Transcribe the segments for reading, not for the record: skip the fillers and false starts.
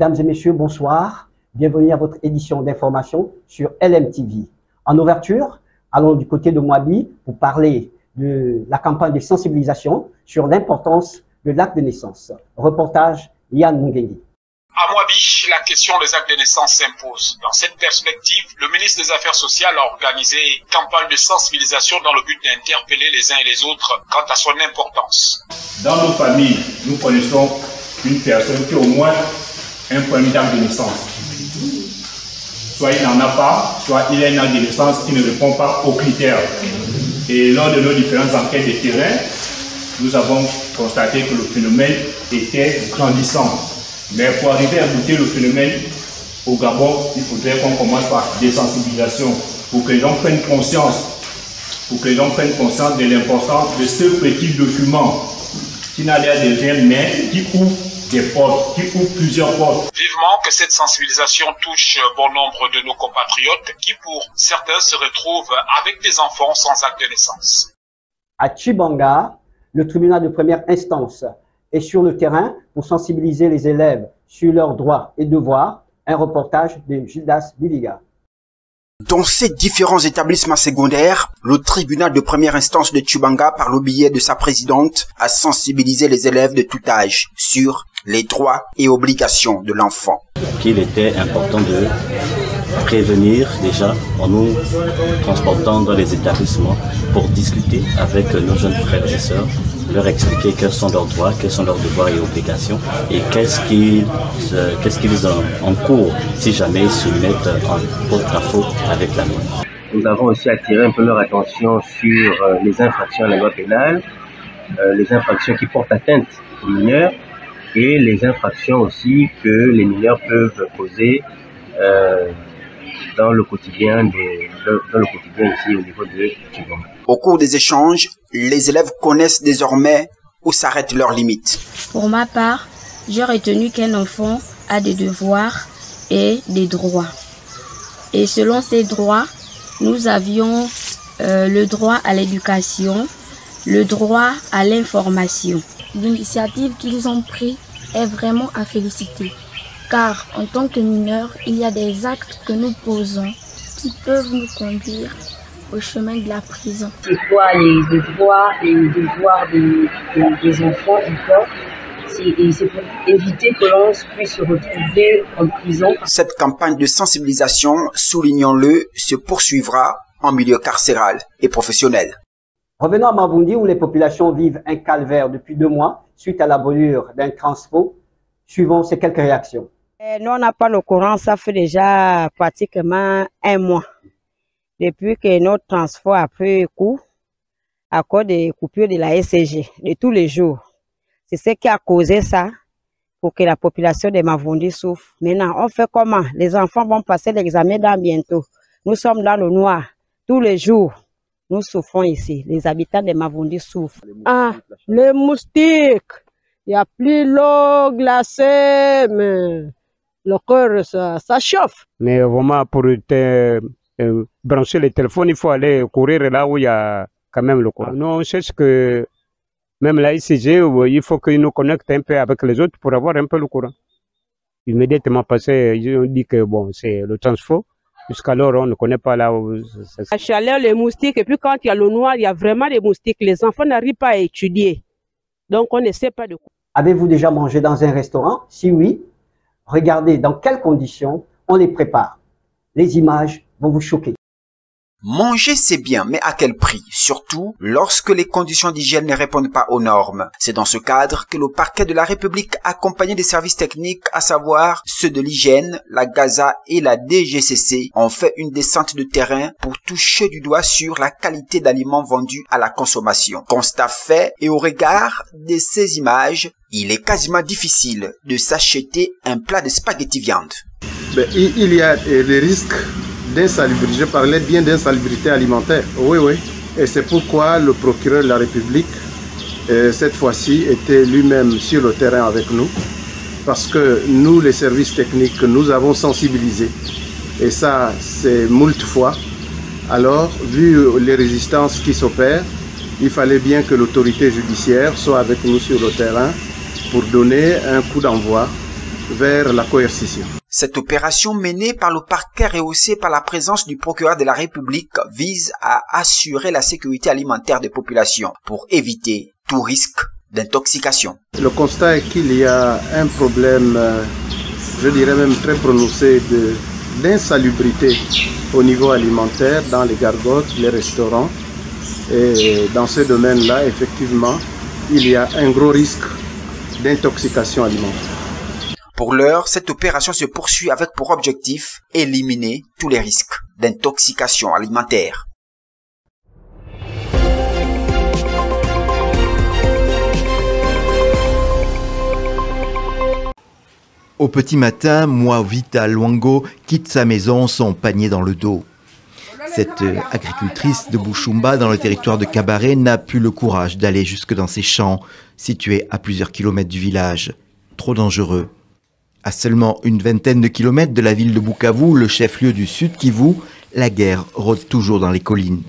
Mesdames et messieurs, bonsoir. Bienvenue à votre édition d'information sur LMTV. En ouverture, allons du côté de Moabi pour parler de la campagne de sensibilisation sur l'importance de l'acte de naissance. Reportage Yann Mungengi. À Moabi, la question des actes de naissance s'impose. Dans cette perspective, le ministre des Affaires sociales a organisé une campagne de sensibilisation dans le but d'interpeller les uns et les autres quant à son importance. Dans nos familles, nous connaissons une personne qui a au moins un premier acte de naissance. Soit il n'en a pas, soit il a un acte de naissance qui ne répond pas aux critères. Et lors de nos différentes enquêtes de terrain, nous avons constaté que le phénomène était grandissant. Mais pour arriver à goûter le phénomène au Gabon, il faudrait qu'on commence par des sensibilisations pour que les gens prennent conscience, de l'importance de ce petit document qui n'a l'air de rien, mais qui ouvre des portes, qui ouvre plusieurs portes. Vivement que cette sensibilisation touche bon nombre de nos compatriotes qui, pour certains, se retrouvent avec des enfants sans acte de naissance. À Tchibanga, le tribunal de première instance est sur le terrain pour sensibiliser les élèves sur leurs droits et devoirs. Un reportage de Gildas Biliga. Dans ces différents établissements secondaires, le tribunal de première instance de Tchibanga, par le biais de sa présidente, a sensibilisé les élèves de tout âge sur les droits et obligations de l'enfant. Qu'il était important de prévenir déjà en nous transportant dans les établissements pour discuter avec nos jeunes frères et sœurs, leur expliquer quels sont leurs droits, quels sont leurs devoirs et obligations et qu'est-ce qu'ils encourent si jamais ils se mettent en porte-à-faux avec la loi. Nous avons aussi attiré un peu leur attention sur les infractions à la loi pénale, les infractions qui portent atteinte aux mineurs et les infractions aussi que les mineurs peuvent poser dans le quotidien ici au niveau de Tchibanga. Au cours des échanges, les élèves connaissent désormais où s'arrêtent leurs limites. Pour ma part, j'ai retenu qu'un enfant a des devoirs et des droits. Et selon ces droits, nous avions le droit à l'éducation, le droit à l'information. L'initiative qu'ils ont prise est vraiment à féliciter. Car en tant que mineurs, il y a des actes que nous posons qui peuvent nous conduire au chemin de la prison. C'est quoi les devoirs des enfants encore? C'est pour éviter que l'on puisse se retrouver en prison. Cette campagne de sensibilisation, soulignons-le, se poursuivra en milieu carcéral et professionnel. Revenons à Mabundi où les populations vivent un calvaire depuis 2 mois suite à la brûlure d'un transfo. Suivons ces quelques réactions. Nous, on n'a pas le courant, ça fait déjà pratiquement 1 mois. Depuis que notre transport a pris coup, à cause des coupures de la SCG, de tous les jours. C'est ce qui a causé ça, pour que la population de Mavundi souffre. Maintenant, on fait comment? Les enfants vont passer l'examen dans bientôt. Nous sommes dans le noir, tous les jours. Nous souffrons ici, les habitants de Mavundi souffrent. Ah, les moustiques! Il n'y a plus l'eau glacée, mais le cœur, ça chauffe. Mais vraiment, pour brancher le téléphone, il faut aller courir là où il y a quand même le courant. Nous, on cherche que même la ICG, il faut qu'ils nous connectent un peu avec les autres pour avoir un peu le courant. Immédiatement passé, on dit que bon, c'est le transfo. Jusqu'alors, on ne connaît pas là où c'est. La chaleur, les moustiques, et puis quand il y a le noir, il y a vraiment des moustiques. Les enfants n'arrivent pas à étudier. Donc, on ne sait pas de quoi. Avez-vous déjà mangé dans un restaurant? Si oui, regardez dans quelles conditions on les prépare. Les images vont vous choquer. Manger, c'est bien, mais à quel prix? Surtout lorsque les conditions d'hygiène ne répondent pas aux normes. C'est dans ce cadre que le parquet de la République, accompagné des services techniques, à savoir ceux de l'hygiène, la Gaza et la DGCC, ont fait une descente de terrain pour toucher du doigt sur la qualité d'aliments vendus à la consommation. Constat fait, et au regard de ces images, il est quasiment difficile de s'acheter un plat de spaghetti viande. Il y a des risques d'insalubrité. Je parlais bien d'insalubrité alimentaire. Oui, oui. Et c'est pourquoi le procureur de la République, cette fois-ci, était lui-même sur le terrain avec nous. Parce que nous, les services techniques, nous avons sensibilisé. Et ça, c'est moult fois. Alors, vu les résistances qui s'opèrent, il fallait bien que l'autorité judiciaire soit avec nous sur le terrain pour donner un coup d'envoi vers la coercition. Cette opération menée par le parquet rehaussé par la présence du procureur de la République vise à assurer la sécurité alimentaire des populations pour éviter tout risque d'intoxication. Le constat est qu'il y a un problème, je dirais même très prononcé, d'insalubrité au niveau alimentaire dans les gargotes, les restaurants. Et dans ce domaine-là, effectivement, il y a un gros risque d'intoxication alimentaire. Pour l'heure, cette opération se poursuit avec pour objectif éliminer tous les risques d'intoxication alimentaire. Au petit matin, Mwavita Luango quitte sa maison, son panier dans le dos. Cette agricultrice de Bushumba dans le territoire de Kabare n'a plus le courage d'aller jusque dans ses champs, situés à plusieurs kilomètres du village. Trop dangereux. À seulement une vingtaine de kilomètres de la ville de Bukavu, le chef-lieu du Sud Kivu, la guerre rôde toujours dans les collines.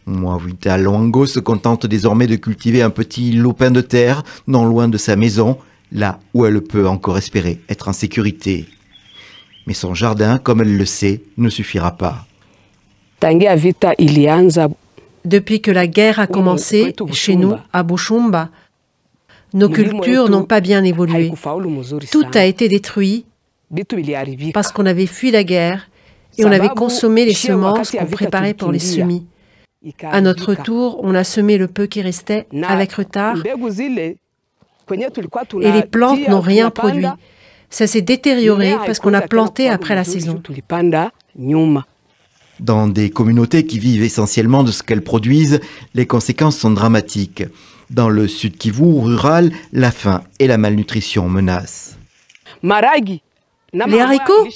Mwavita Luango se contente désormais de cultiver un petit lopin de terre non loin de sa maison, là où elle peut encore espérer être en sécurité. Mais son jardin, comme elle le sait, ne suffira pas. Depuis que la guerre a commencé chez nous, à Bushumba, nos cultures n'ont pas bien évolué. Tout a été détruit parce qu'on avait fui la guerre et on avait consommé les semences qu'on préparait pour les semis. À notre tour, on a semé le peu qui restait avec retard et les plantes n'ont rien produit. Ça s'est détérioré parce qu'on a planté après la saison. Dans des communautés qui vivent essentiellement de ce qu'elles produisent, les conséquences sont dramatiques. Dans le Sud Kivu rural, la faim et la malnutrition menacent. Les haricots,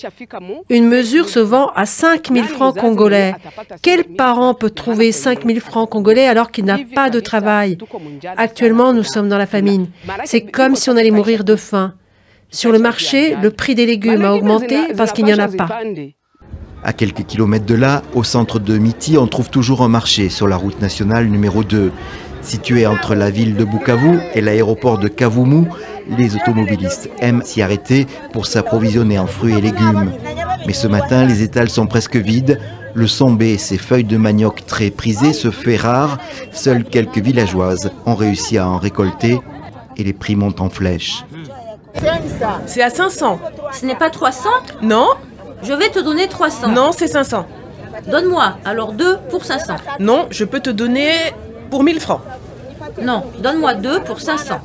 une mesure se vend à 5 000 francs congolais. Quel parent peut trouver 5 000 francs congolais alors qu'il n'a pas de travail? Actuellement, nous sommes dans la famine. C'est comme si on allait mourir de faim. Sur le marché, le prix des légumes a augmenté parce qu'il n'y en a pas. À quelques kilomètres de là, au centre de Miti, on trouve toujours un marché sur la route nationale numéro 2. Situé entre la ville de Bukavu et l'aéroport de Kavumu, les automobilistes aiment s'y arrêter pour s'approvisionner en fruits et légumes. Mais ce matin, les étals sont presque vides. Le sombé, ces feuilles de manioc très prisées, se fait rare. Seules quelques villageoises ont réussi à en récolter et les prix montent en flèche. C'est à 500. Ce n'est pas 300? Non. Je vais te donner 300. Non, c'est 500. Donne-moi, alors 2 pour 500. Non, je peux te donner pour 1000 francs. Non, donne-moi 2 pour 500.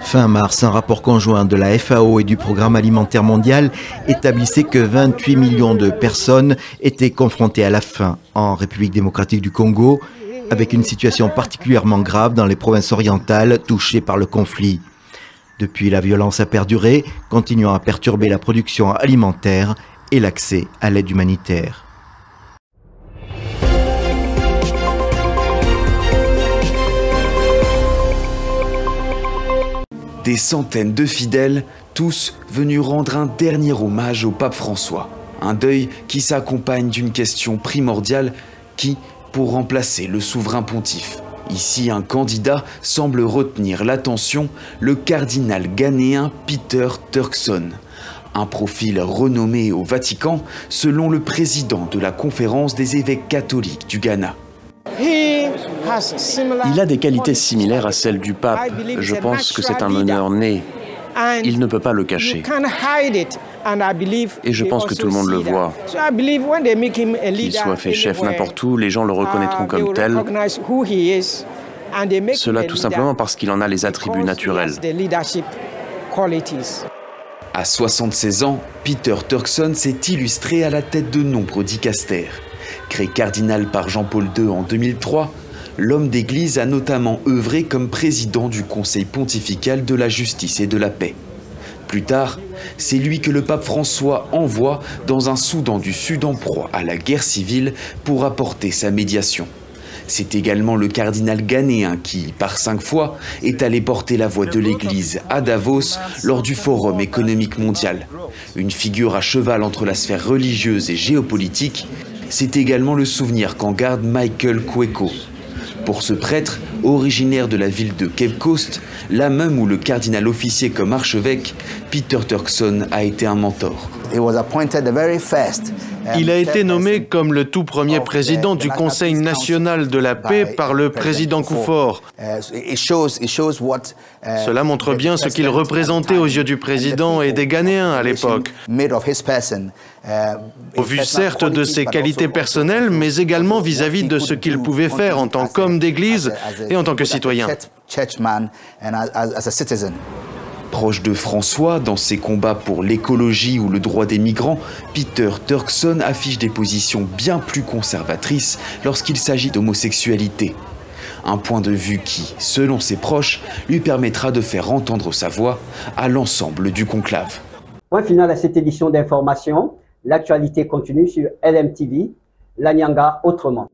Fin mars, un rapport conjoint de la FAO et du Programme alimentaire mondial établissait que 28 millions de personnes étaient confrontées à la faim en République démocratique du Congo, avec une situation particulièrement grave dans les provinces orientales touchées par le conflit. Depuis, la violence a perduré, continuant à perturber la production alimentaire et l'accès à l'aide humanitaire. Des centaines de fidèles, tous venus rendre un dernier hommage au pape François. Un deuil qui s'accompagne d'une question primordiale qui pour remplacer le souverain pontife. Ici, un candidat semble retenir l'attention, le cardinal ghanéen Peter Turkson. Un profil renommé au Vatican selon le président de la conférence des évêques catholiques du Ghana. Il a des qualités similaires à celles du pape. Je pense que c'est un meneur né. Il ne peut pas le cacher. Et je pense que tout le monde le voit. Qu'il soit fait chef n'importe où, les gens le reconnaîtront comme tel. Cela tout simplement parce qu'il en a les attributs naturels. À 76 ans, Peter Turkson s'est illustré à la tête de nombreux dicastères. Créé cardinal par Jean-Paul II en 2003, l'homme d'église a notamment œuvré comme président du Conseil pontifical de la justice et de la paix. Plus tard, c'est lui que le pape François envoie dans un Soudan du Sud en proie à la guerre civile pour apporter sa médiation. C'est également le cardinal ghanéen qui, par 5 fois, est allé porter la voix de l'Église à Davos lors du Forum économique mondial. Une figure à cheval entre la sphère religieuse et géopolitique, c'est également le souvenir qu'en garde Michael Kweko. Pour ce prêtre, originaire de la ville de Cape Coast, là même où le cardinal officiait comme archevêque, Peter Turkson a été un mentor. Il a été nommé comme le tout premier président du Conseil national de la paix par le président Kufuor. Cela montre bien ce qu'il représentait aux yeux du président et des Ghanéens à l'époque. Au vu certes de ses qualités personnelles, mais également vis-à-vis de ce qu'il pouvait faire en tant qu'homme d'église et en tant que citoyen. Proche de François, dans ses combats pour l'écologie ou le droit des migrants, Peter Turkson affiche des positions bien plus conservatrices lorsqu'il s'agit d'homosexualité. Un point de vue qui, selon ses proches, lui permettra de faire entendre sa voix à l'ensemble du conclave. Point final à cette édition d'information. L'actualité continue sur LMTV, l'Anyanga autrement.